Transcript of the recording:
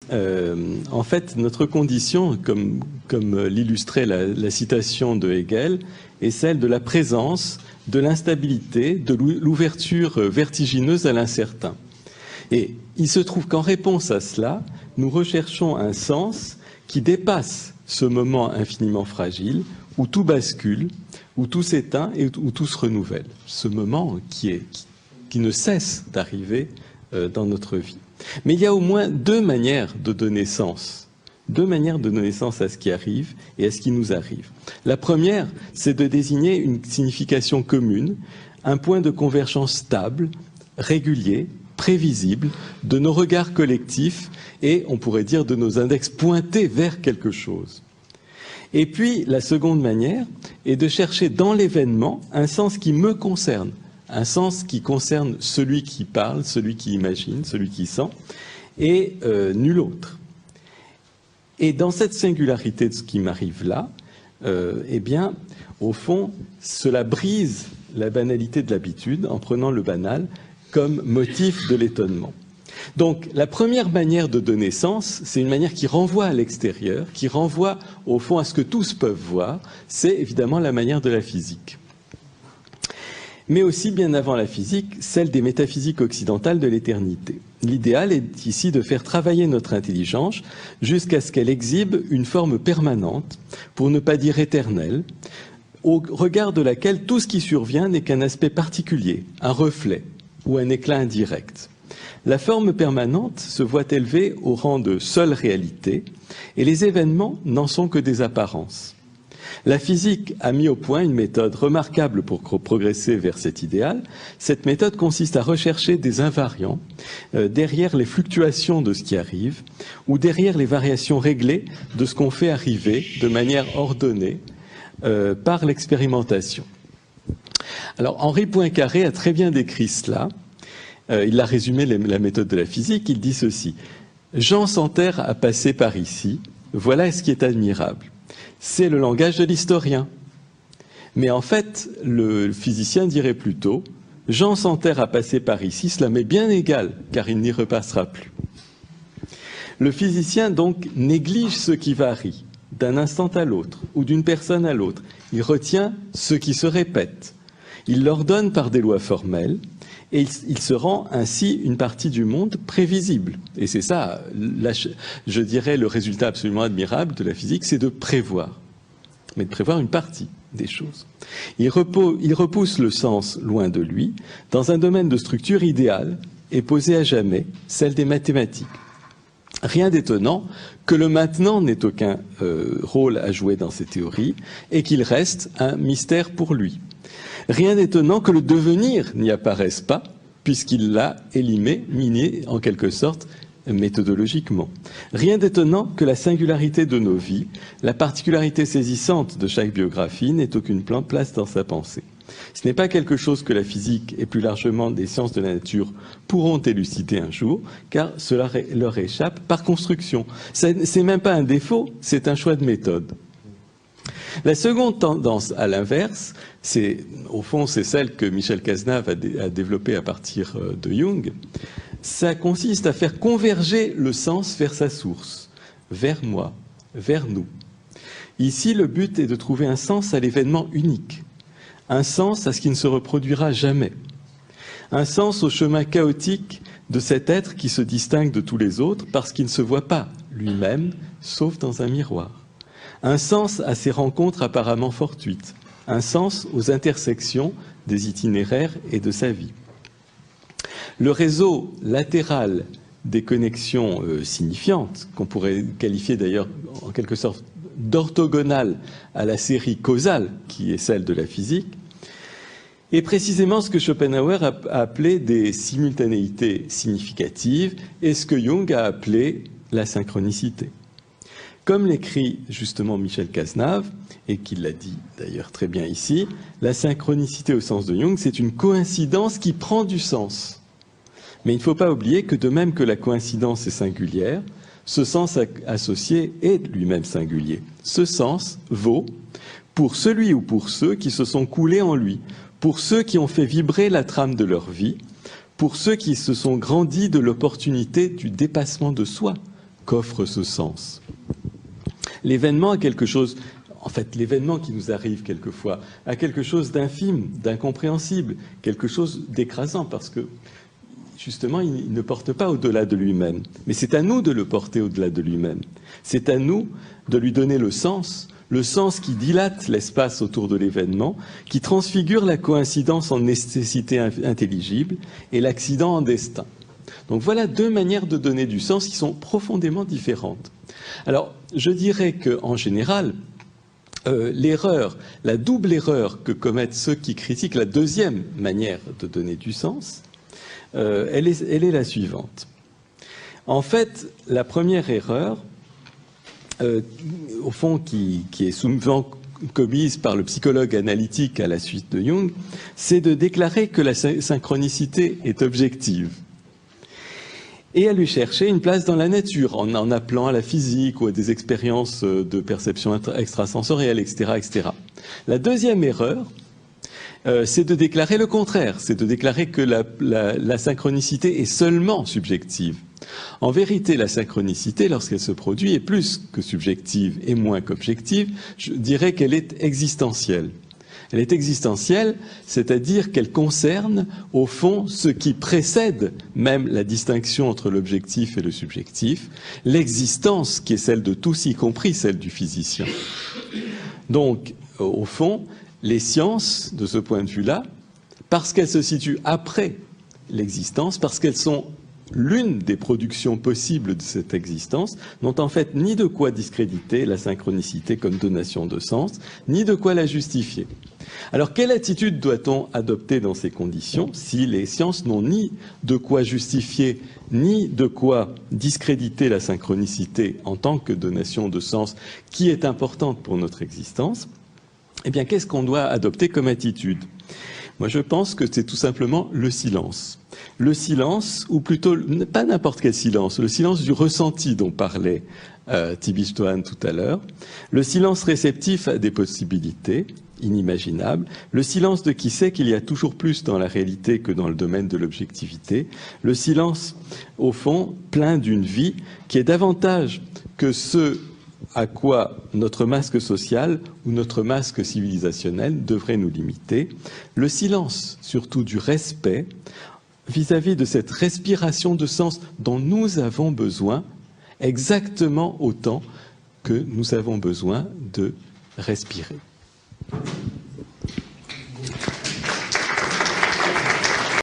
En fait, notre condition, comme l'illustrait la citation de Hegel, est celle de la présence, de l'instabilité, de l'ouverture vertigineuse à l'incertain. Et il se trouve qu'en réponse à cela, nous recherchons un sens qui dépasse ce moment infiniment fragile, où tout bascule, où tout s'éteint et où tout se renouvelle. Ce moment qui ne cesse d'arriver dans notre vie. Mais il y a au moins deux manières de donner sens. Deux manières de donner sens à ce qui arrive et à ce qui nous arrive. La première, c'est de désigner une signification commune, un point de convergence stable, régulier, prévisible, de nos regards collectifs et, on pourrait dire, de nos index pointés vers quelque chose. Et puis, la seconde manière est de chercher dans l'événement un sens qui me concerne, un sens qui concerne celui qui parle, celui qui imagine, celui qui sent, et nul autre. Et dans cette singularité de ce qui m'arrive là, eh bien, au fond, cela brise la banalité de l'habitude en prenant le banal comme motif de l'étonnement. Donc, la première manière de donner sens, c'est une manière qui renvoie à l'extérieur, qui renvoie au fond à ce que tous peuvent voir, c'est évidemment la manière de la physique. Mais aussi, bien avant la physique, celle des métaphysiques occidentales de l'éternité. L'idéal est ici de faire travailler notre intelligence jusqu'à ce qu'elle exhibe une forme permanente, pour ne pas dire éternelle, au regard de laquelle tout ce qui survient n'est qu'un aspect particulier, un reflet ou un éclat indirect. La forme permanente se voit élevée au rang de seule réalité, et les événements n'en sont que des apparences. La physique a mis au point une méthode remarquable pour progresser vers cet idéal. Cette méthode consiste à rechercher des invariants derrière les fluctuations de ce qui arrive ou derrière les variations réglées de ce qu'on fait arriver de manière ordonnée par l'expérimentation. Alors Henri Poincaré a très bien décrit cela. Il a résumé la méthode de la physique. Il dit ceci: Jean Santerre a passé par ici. Voilà ce qui est admirable. C'est le langage de l'historien. Mais en fait, le physicien dirait plutôt « Jean Santerre a passé par ici, cela m'est bien égal, car il n'y repassera plus ». Le physicien, donc, néglige ce qui varie d'un instant à l'autre ou d'une personne à l'autre. Il retient ce qui se répète. Il l'ordonne par des lois formelles et il se rend ainsi une partie du monde prévisible. Et c'est ça, je dirais, le résultat absolument admirable de la physique, c'est de prévoir. Mais de prévoir une partie des choses. Il repousse le sens loin de lui, dans un domaine de structure idéale et posée à jamais, celle des mathématiques. Rien d'étonnant que le maintenant n'ait aucun rôle à jouer dans ces théories et qu'il reste un mystère pour lui. Rien d'étonnant que le devenir n'y apparaisse pas, puisqu'il l'a élimé, miné en quelque sorte méthodologiquement. Rien d'étonnant que la singularité de nos vies, la particularité saisissante de chaque biographie n'ait aucune place dans sa pensée. Ce n'est pas quelque chose que la physique et plus largement des sciences de la nature pourront élucider un jour, car cela leur échappe par construction. C'est même pas un défaut, c'est un choix de méthode. La seconde tendance, à l'inverse, au fond, c'est celle que Michel Cazenave a développée à partir de Jung. Ça consiste à faire converger le sens vers sa source, vers moi, vers nous. Ici, le but est de trouver un sens à l'événement unique, un sens à ce qui ne se reproduira jamais, un sens au chemin chaotique de cet être qui se distingue de tous les autres parce qu'il ne se voit pas lui-même, sauf dans un miroir. Un sens à ces rencontres apparemment fortuites, un sens aux intersections des itinéraires et de sa vie. Le réseau latéral des connexions signifiantes, qu'on pourrait qualifier d'ailleurs en quelque sorte d'orthogonale à la série causale qui est celle de la physique, est précisément ce que Schopenhauer a appelé des simultanéités significatives et ce que Jung a appelé la synchronicité. Comme l'écrit justement Michel Cazenave, et qu'il l'a dit d'ailleurs très bien ici, la synchronicité au sens de Jung, c'est une coïncidence qui prend du sens. Mais il ne faut pas oublier que de même que la coïncidence est singulière, ce sens associé est lui-même singulier. Ce sens vaut pour celui ou pour ceux qui se sont coulés en lui, pour ceux qui ont fait vibrer la trame de leur vie, pour ceux qui se sont grandis de l'opportunité du dépassement de soi, qu'offre ce sens. L'événement a quelque chose, en fait, l'événement qui nous arrive quelquefois, a quelque chose d'infime, d'incompréhensible, quelque chose d'écrasant, parce que justement, il ne porte pas au-delà de lui-même. Mais c'est à nous de le porter au-delà de lui-même. C'est à nous de lui donner le sens qui dilate l'espace autour de l'événement, qui transfigure la coïncidence en nécessité intelligible et l'accident en destin. Donc voilà deux manières de donner du sens qui sont profondément différentes. Alors, je dirais qu'en général, l'erreur, la double erreur que commettent ceux qui critiquent la deuxième manière de donner du sens, elle est la suivante. En fait, la première erreur, au fond, qui est souvent commise par le psychologue analytique à la suite de Jung, c'est de déclarer que la synchronicité est objective et à lui chercher une place dans la nature, en appelant à la physique ou à des expériences de perception extrasensorielle, etc., etc. La deuxième erreur, c'est de déclarer le contraire, c'est de déclarer que la synchronicité est seulement subjective. En vérité, la synchronicité, lorsqu'elle se produit, est plus que subjective et moins qu'objective. Je dirais qu'elle est existentielle. Elle est existentielle, c'est-à-dire qu'elle concerne, au fond, ce qui précède même la distinction entre l'objectif et le subjectif, l'existence qui est celle de tous, y compris celle du physicien. Donc, au fond, les sciences, de ce point de vue-là, parce qu'elles se situent après l'existence, parce qu'elles sont l'une des productions possibles de cette existence, n'ont en fait ni de quoi discréditer la synchronicité comme donation de sens, ni de quoi la justifier. Alors, quelle attitude doit-on adopter dans ces conditions si les sciences n'ont ni de quoi justifier, ni de quoi discréditer la synchronicité en tant que donation de sens qui est importante pour notre existence? Eh bien, qu'est-ce qu'on doit adopter comme attitude? Moi, je pense que c'est tout simplement le silence. Le silence, ou plutôt, pas n'importe quel silence, le silence du ressenti dont parlait Tibi Stohan tout à l'heure, le silence réceptif à des possibilités inimaginables, le silence de qui sait qu'il y a toujours plus dans la réalité que dans le domaine de l'objectivité, le silence, au fond, plein d'une vie qui est davantage que ce à quoi notre masque social ou notre masque civilisationnel devrait nous limiter, le silence, surtout du respect, vis-à-vis de cette respiration de sens dont nous avons besoin, exactement autant que nous avons besoin de respirer.